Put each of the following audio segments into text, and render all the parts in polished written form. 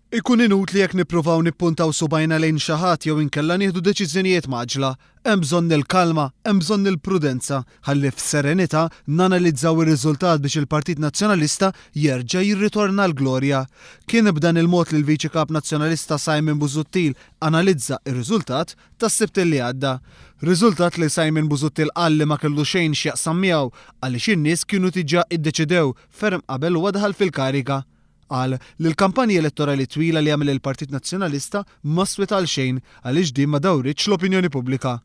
Ikun inutli jekk nippruvaw nippuntaw subajna lejn xi ħadd jew inkella nieħdu deċiżjonijiet maġla. Hemm bżonn il-kalma, hemm bżonn il-prudenza, ħalli f'serenità nanalizzaw ir-riżultat biex il-Partit Nazzjonalista jerġa' jirritorna l-glorja. Kien b'dan il-mod li l-Viċi Kap Nazzjonalista Simon Busuttil analizza r-riżultat tas-Sibt li għadda. Riżultat li Simon Busuttil qal li ma kellu xejn x'jaqsam miegħu għaliex in-nies kienu diġà iddeċidew ferm qabel huwa daħal fil-kariga. Qal li l-kampanji elettorali twila li għamel il-Partit Nazzjonalista ma swet għal xejn għaliex din ma dawritx l-opinjoni pubblika.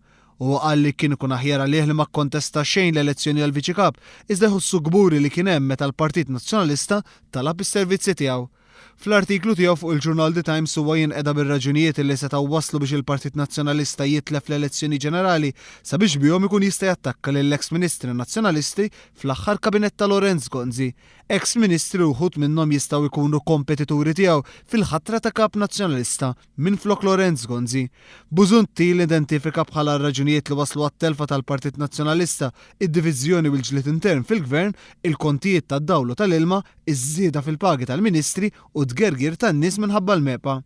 U qal li kien ikun aħjar għalih li ma kontesta xejn l-elezzjoni għal Viċi Kap iżda jħossu gburi li kien hemm meta l-Partit Nazzjonalista talab is-servizzi tiegħu. Fl-artiklu tiegħu fuq il-ġurnal The Times huwa jinqeda bir-raġunijiet li setgħu waslu biex il-Partit Nazzjonalista jitlef l-elezzjoni ġenerali sabiex bihom ikun jista' jattakka lill-eks Ministri Nazzjonalisti fl-aħħar kabinett ta' Lorenz Gonzi. Eks Ministri wħud minnhom jistgħu jkunu kompetituri tiegħu fil-ħatra ta' Kap Nazzjonalista minflok Lorenz Gonzi. Busuttil identifika bħala raġunijiet li waslu għat-telfa tal-Partit Nazzjonalista, id-diviżjoni u l-ġlied intern fil-Gvern, il-kontijiet tad-dawlu tal-ilma, iż-żieda fil-pagi tal-Ministri u tgergir tan-nies minħabba l-mepa.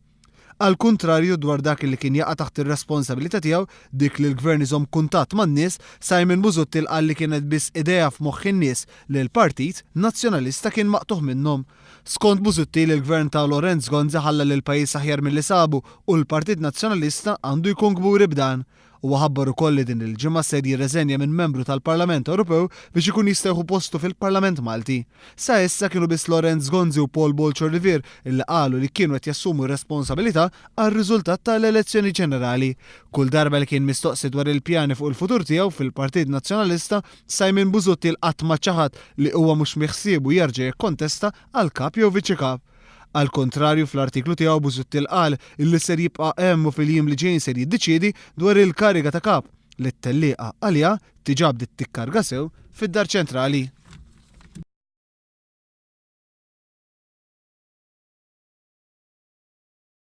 Al kuntrarju dwar dak li kien jaqa' taħt ir-responsabilità tiegħu dik li l-Gvern iżomm kuntatt man-nies, Simon Busuttil qal li kienet biss idea f'moħħ in-nies li l-Partit Nazzjonalista kien maqtuħ minnhom. Skont Busuttil il-Gvern ta' Lorenz Gonzi ħalla lil pajjiż aħjar milli sabu u l-Partit Nazzjonalista għandu jkun gburi b'dan. U ħabbar ukoll li din il-ġimgħa se jirreżenja minn membru tal-Parlament Ewropew biex ikun jista' jieħu postu fil-Parlament Malti. Sa issa kienu biss Lorenz Gonzi u Paul Bolcher Rivier illi qalu li kienu qed jassumu r-responsabilità għar-riżultat tal-elezzjoni ġenerali. Kull darba li kien mistoqsi dwar il-pjani fuq il-futur tiegħu fil-Partit Nazzjonalista, Simon Busuttil qatt ma ċaħad li huwa mhux miħsiebu jerġa' jikkontesta għal kap jew viċi kap. Al kontrarju fl-artiklu tiegħu Busuttil qal illi ser jibqa' hemm u fil-jiem li ġejjin ser jiddeċiedi dwar il-kariga ta' kap li t-tellieqa għalija tiġa bdiet tikkarga sew fid-Dar Ċentrali.